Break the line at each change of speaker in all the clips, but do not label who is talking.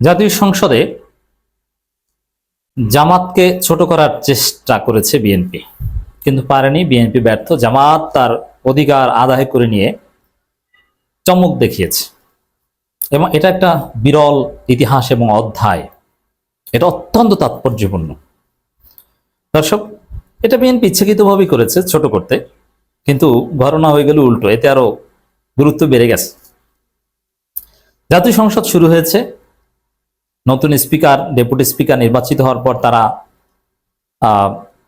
জাতীয় সংসদে জামাতকে ছোট করার চেষ্টা করেছে বিএনপি, কিন্তু পারেনি। বিএনপি ব্যর্থ। জামাত তার অধিকার আদায় করে নিয়ে চমক দেখিয়েছে এবং এটা একটা বিরল ইতিহাস এবং অধ্যায়। এটা অত্যন্ত তাৎপর্যপূর্ণ। দর্শক, এটা বিএনপি ইচ্ছাকৃতভাবেই করেছে ছোট করতে, কিন্তু ঘটনা হয়ে গেল উল্টো। এতে আরো গুরুত্ব বেড়ে গেছে। জাতীয় সংসদ শুরু হয়েছে। নতুন স্পিকার, ডেপুটি স্পিকার নির্বাচিত হওয়ার পর তারা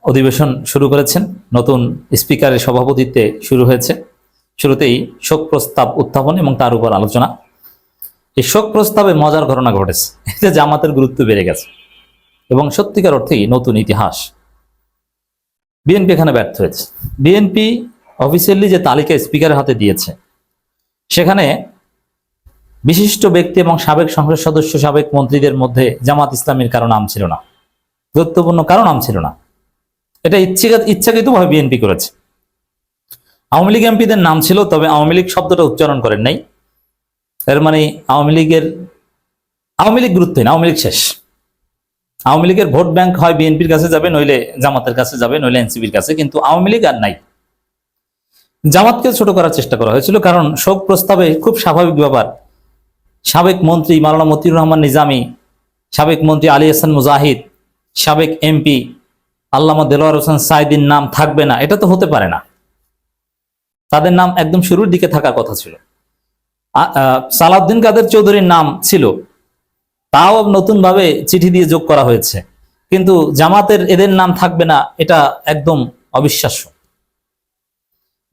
অধিবেশন শুরু করেছেন। নতুন স্পিকারের সভাপতিত্বে শুরু হয়েছে। শুরুতেই শোক প্রস্তাব উত্থাপন এবং তার উপর আলোচনা। এই শোক প্রস্তাবে মজার ঘটনা ঘটেছে। এতে জামাতের গুরুত্ব বেড়ে গেছে এবং সত্যিকার অর্থেই নতুন ইতিহাস। বিএনপি এখানে ব্যর্থ হয়েছে। বিএনপি অফিসিয়ালি যে তালিকা স্পিকারের হাতে দিয়েছে, সেখানে বিশিষ্ট ব্যক্তি এবং সাবেক সংসদ সদস্য, সাবেক মন্ত্রীদের মধ্যে জামাত ইসলামীর কারো নাম ছিল না, গুরুত্বপূর্ণ কারো নাম ছিল না। এটা ইচ্ছাকৃতভাবে বিএনপি করেছে। আওয়ামী লীগ এমপিদের নাম ছিল, তবে আওয়ামী লীগ শব্দটা উচ্চারণ করেন নাই। এর মানে আওয়ামী লীগ গুরুত্বহীন, আওয়ামী লীগ শেষ। আওয়ামী লীগের ভোট ব্যাংক হয় বিএনপির কাছে যাবে, নইলে জামাতের কাছে যাবে, নইলে এনসিপির কাছে, কিন্তু আওয়ামী লীগ আর নাই। জামাতকে ছোট করার চেষ্টা করা হয়েছিল, কারণ শোক প্রস্তাবে খুব স্বাভাবিক ব্যাপার। সাবেক মন্ত্রী মাওলানা মতিউর রহমান নিজামী, সাবেক মন্ত্রী আলী হাসান মুজাহিদ, সাবেক এমপি আল্লামা দেলোয়ার হোসেন সাইদির নাম থাকবে না, এটা তো হতে পারে না। তাদের নাম একদম শুরুর দিকে থাকার কথা ছিল। সালাউদ্দিন কাদের চৌধুরীর নাম ছিল, তাও নতুন ভাবে চিঠি দিয়ে যোগ করা হয়েছে, কিন্তু জামাতের এদের নাম থাকবে না, এটা একদম অবিশ্বাস্য।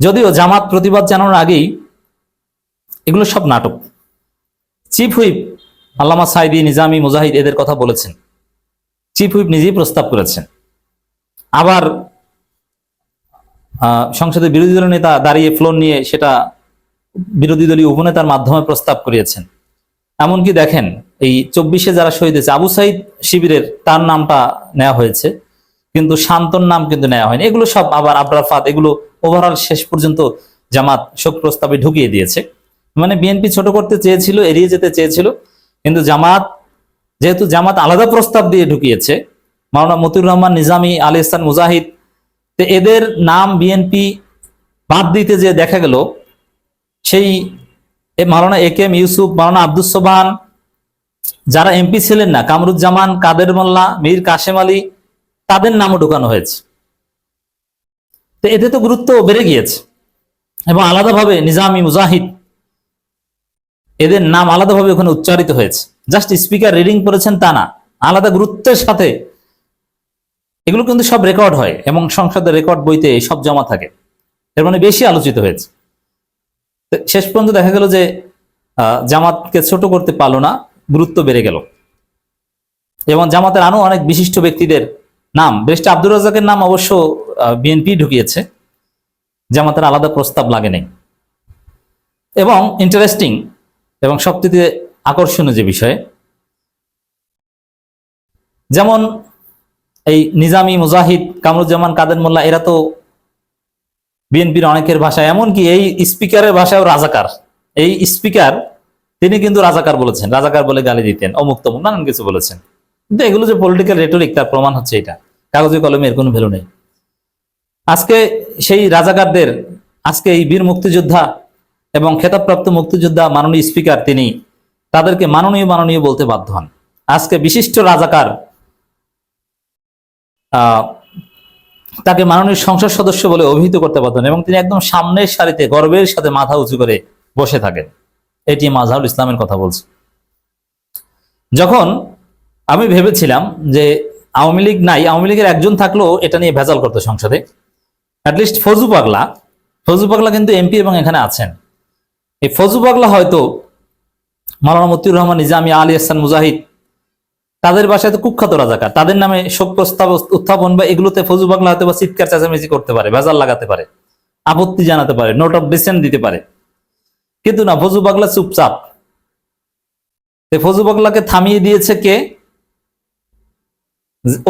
যদিও জামাত প্রতিবাদ জানানোর আগেই এগুলো সব নাটক। চিফ হুইপ আল্লামা সাইদি, নিজামী, মুজাহিদ এদের কথা বলেছেন। চিফ হুইপ নিজেই প্রস্তাব করেছেন। আবার সংসদের বিরোধী দলীয় নেতা দাঁড়িয়ে ফ্লোর নিয়ে সেটা বিরোধী দলীয় উপনেতার মাধ্যমে প্রস্তাব করিয়েছেন। এমনকি দেখেন, এই 24-এ যারা শহীদ হয়েছে, আবু সাইদ শিবিরের তার নামটা নেওয়া হয়েছে, কিন্তু শান্তর নাম কিন্তু নেওয়া হয়নি। এগুলো সব আবার আব্রাফাত, এগুলো ওভারঅল শেষ পর্যন্ত জামাত শোক প্রস্তাবে ঢুকিয়ে দিয়েছে। মানে বিএনপি ছোট করতে চেয়েছিল, এড়িয়ে যেতে চেয়েছিল, কিন্তু যেহেতু জামাত আলাদা প্রস্তাব দিয়ে ঢুকিয়েছে, মাওলানা মতিউর রহমান নিজামী, আলী হাসান মুজাহিদ, তো এদের নাম বিএনপি বাদ দিতে যে দেখা গেল, সেই মাওলানা এ কে এম ইউসুফ, মাওলানা আব্দুস সোবহান, যারা এমপি ছিলেন না, কামরুজ্জামান, কাদের মোল্লা, মীর কাশেম আলী, তাদের নামও ঢুকানো হয়েছে। তো এতে তো গুরুত্ব বেড়ে গিয়েছে এবং আলাদাভাবে নিজামী, মুজাহিদ এদের নাম আলাদাভাবে ওখানে উচ্চারিত হয়েছে। জাস্ট স্পিকার রিডিং করেছেন তা না, আলাদা গুরুত্বের সাথে এগুলো কিন্তু সব রেকর্ড হয় এবং সংসদের রেকর্ড বইতে সব জমা থাকে। এর মানে বেশি আলোচিত হয়েছে। শেষ পর্যন্ত দেখা গেল যে জামাতকে ছোট করতে পারলো না, গুরুত্ব বেড়ে গেল। এবং জামাতের আরো অনেক বিশিষ্ট ব্যক্তিদের নাম, ব্যারিস্টার আব্দুর রাজ্জাকের নাম অবশ্য বিএনপি ঢুকিয়েছে, জামাতের আলাদা প্রস্তাব লাগে নাই। এবং ইন্টারেস্টিং এবং সবথেকে আকর্ষণীয় যে বিষয়, যেমন এই নিজামী, মুজাহিদ, কামরুজ্জামান, কাদের মোল্লা, এরা তো বিএনপির অনেকের ভাষায়, এমনকি এই স্পিকারের ভাষায়ও রাজাকার। এই স্পিকার তিনি কিন্তু রাজাকার বলেছেন, রাজাকার বলে গালি দিতেন, অমুক তমুক নানান কিছু বলেছেন। কিন্তু এগুলো যে পলিটিক্যাল রেটরিক, তার প্রমাণ হচ্ছে এটা। কাগজে কলমে এর কোনো ভ্যালু নেই। আজকে সেই রাজাকারদের, আজকে এই বীর মুক্তিযোদ্ধা এবং খেতাবপ্রাপ্ত মুক্তিযোদ্ধা মাননীয় স্পিকার, তিনি তাদেরকে মাননীয় বলতে বাধ্য হন। আজকে বিশিষ্ট রাজাকার তাকে মাননীয় সংসদ সদস্য বলে অভিহিত করতে পারতেন এবং তিনি একদম সামনের সারিতে গর্বের সাথে মাথা উঁচু করে বসে থাকেন। এটি মাজহারুল ইসলামের কথা বলছে। যখন আমি ভেবেছিলাম যে আওয়ামী লীগ নাই, আওয়ামী লীগের একজন থাকলেও এটা নিয়ে ভেজাল করতো সংসদে, অ্যাটলিস্ট ফজু পাগলা কিন্তু এমপি এবং এখানে আছেন। এই ফজু পাগলা হয়তো মাওলানা মতিউর রহমান নিজামী, আলী হাসান মুজাহিদ, তাদের বাসায় তো কুখ্যাত রাজাকার, তাদের নামে শোক প্রস্তাব উত্থাপন বা এগুলোতে ফজু পাগলা হয়তো বা চিৎকার চেঁচামেচি করতে পারে, ভেজাল লাগাতে পারে, আপত্তি জানাতে পারে, নোট অফ ডিসেন্ট দিতে পারে। কিন্তু না, ফজু পাগলা চুপচাপ। ফজু পাগলাকে থামিয়ে দিয়েছে কে?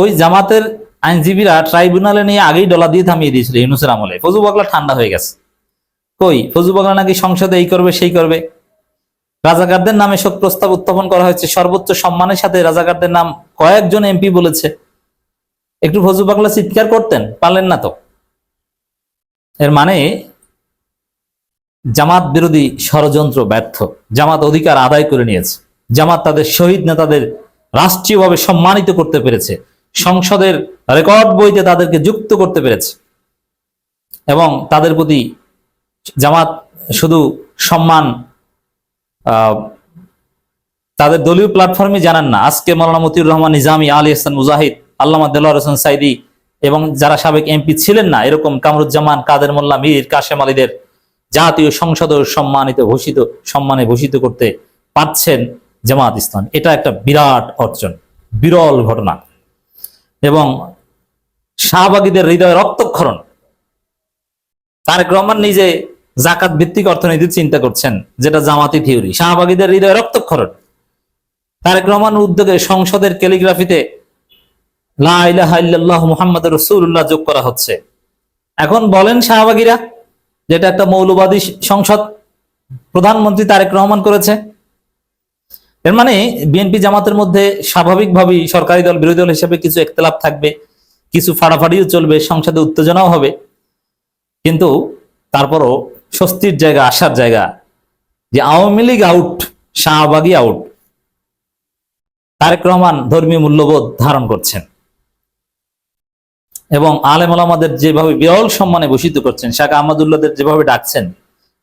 ওই জামাতের আইনজীবীরা ট্রাইব্যুনালে নিয়ে আগেই ডলা দিয়ে থামিয়ে দিয়েছিল ইউনূসের আমলে। ফজু পাগলা ঠান্ডা হয়ে গেছে। কই, ফজু পাগলা নাকি সংসদে এই করবে সেই করবে। রাজাকারদের নামে শোক প্রস্তাব উত্থাপন করা হয়েছে, সর্বোচ্চ সম্মানের সাথে রাজাকারদের নাম কয়েকজন এমপি বলেছে। একটু ফজলু পাগলা চিৎকার করতেন, পারলেন না তো। এর মানে জামাত বিরোধী ষড়যন্ত্র ব্যর্থ। জামাত অধিকার আদায় করে নিয়েছে। জামাত তাদের শহীদ নেতাদের রাষ্ট্রীয়ভাবে সম্মানিত করতে পেরেছে, সংসদের রেকর্ড বইতে তাদেরকে যুক্ত করতে পেরেছে, এবং তাদের প্রতি জামাত শুধু সম্মান তাদের দলীয় প্ল্যাটফর্মে জানান না। আজকে মাওলানা মতিউর রহমান নিজামী, আলী হাসান মুজাহিদ, আল্লামা দেলোয়ার হোসেন সাইদি এবং যারা সাবেক এমপি ছিলেন না, এরকম কামরুজ্জামান, কাদের মোল্লা, মীর কাশেম আলীদের জাতীয় সংসদে সম্মানে ভূষিত করতে পারছেন জামাত ইসলাম। এটা একটা বিরাট অর্জন, বিরল ঘটনা। এবং শাহবাগীদের হৃদয়ে রক্তক্ষরণ। তারেক রহমান নিজে জাকাত ভিত্তিক অর্থনীতির চিন্তা করছেন, যেটা জামাতি থিওরি। শাহবাগীদের হৃদয়ে রক্তক্ষরণ। তারেক রহমান উদ্যোগে সংসদের ক্যালিগ্রাফিতে লা ইলাহা ইল্লাল্লাহ মুহাম্মাদুর রাসূলুল্লাহ যোগ করা হচ্ছে। এখন বলেন শাহবাগীরা, যেটা একটা মৌলবাদী সংসদ প্রধানমন্ত্রী তারেক রহমান করেছে। এর মানে বিএনপি জামাতের মধ্যে স্বাভাবিকভাবেই সরকারি দল বিরোধী দল হিসেবে কিছু ইখতিলাফ থাকবে, কিছু ফাড়াফাড়িও চলবে, সংসদে উত্তেজনাও হবে, কিন্তু তারপরও স্বস্তির জায়গা, আসার জায়গা যে আওয়ামী লীগ আউট, শাহবাগী আউট। তারেক রহমান ধর্মীয় মূল্যবোধ ধারণ করছেন এবং আলেম ওলামাদের যেভাবে বিরল সম্মানে ভূষিত করছেন, শাহ আহমদুল্লাহদের যেভাবে ডাকছেন,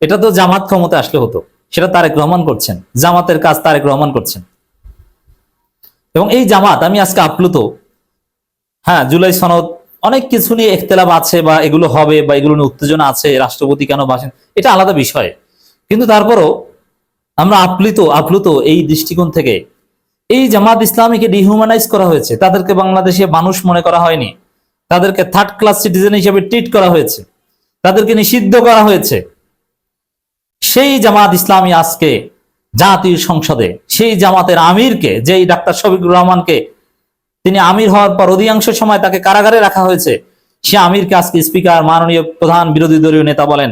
এটা তো জামাত ক্ষমতা আসলে হতো, সেটা তারেক রহমান করছেন। জামাতের কাজ তারেক রহমান করছেন। এবং এই জামাত, আমি আজকে আপ্লুত। হ্যাঁ, জুলাই সনদ, অনেক কিছু নিয়ে ইখতিলাফ আছে, বা এগুলো হবে, বা এগুলো নিয়ে উত্তেজনা আছে, রাষ্ট্রপতি কেন বাসেন, এটা আলাদা বিষয়। কিন্তু তারপরও আমরা আপ্লুত এই দৃষ্টিকোণ থেকে। এই জামাত ইসলামীকে ডিহিউম্যানাইজ করা হয়েছে, তাদেরকে বাংলাদেশে মানুষ মনে করা হয়নি, তাদেরকে থার্ড ক্লাস সিটিজেন হিসেবে ট্রিট করা হয়েছে, তাদেরকে নিষিদ্ধ করা হয়েছে। সেই জামাত ইসলামী আজকে জাতীয় সংসদে সেই জামাতের আমিরকে, যেই ডাক্তার শফিকুর রহমানকে, তিনি আমির হওয়ার পর অধিকাংশ সময় তাকে কারাগারে রাখা হয়েছে, সে আমিরকে আজকে স্পিকার, মাননীয় প্রধান বিরোধী দলীয় নেতা বলেন,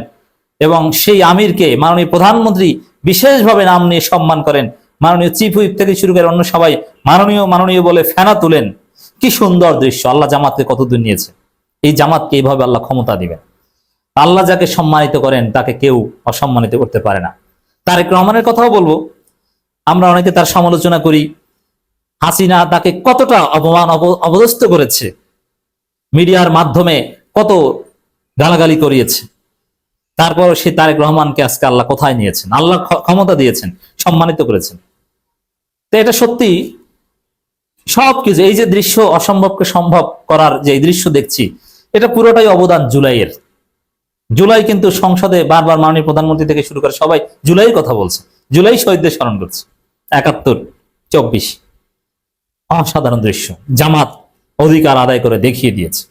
এবং সেই আমিরকে মাননীয় প্রধানমন্ত্রী বিশেষভাবে নাম নিয়ে সম্মান করেন। মাননীয় চিফ হুইপ থেকে শুরু করে অন্য সবাই মাননীয় বলে ফেনা তুলেন। কি সুন্দর দৃশ্য! আল্লাহ জামাতকে কতদূর নিয়েছে। এই জামাতকে এইভাবে আল্লাহ ক্ষমতা দিবেন। আল্লাহ যাকে সম্মানিত করেন তাকে কেউ অসম্মানিত করতে পারে না। তারেক রহমানের কথাও বলবো, আমরা অনেকে তার সমালোচনা করি। হাসিনা তাকে কতটা অপদস্থ করেছে, মিডিয়ার মাধ্যমে কত গালাগালি করিয়েছে, তারপর সে তারেক রহমানকে আজকে আল্লাহ কোথায় নিয়েছেন, আল্লাহ ক্ষমতা দিয়েছেন, সম্মানিত করেছেন। তো এটা সত্যি সবকিছু, এই যে দৃশ্য, অসম্ভবকে সম্ভব করার যে দৃশ্য দেখছি, এটা পুরোটাই অবদান জুলাইয়ের। জুলাই কিন্তু সংসদে বারবার মাননীয় প্রধানমন্ত্রী থেকে শুরু করে সবাই জুলাইয়ের কথা বলছে, জুলাই শহীদদের স্মরণ করছে। ৭১, ২৪, অসাধারণ দৃশ্য। জামাত অধিকার আদায় করে দেখিয়ে দিয়েছে।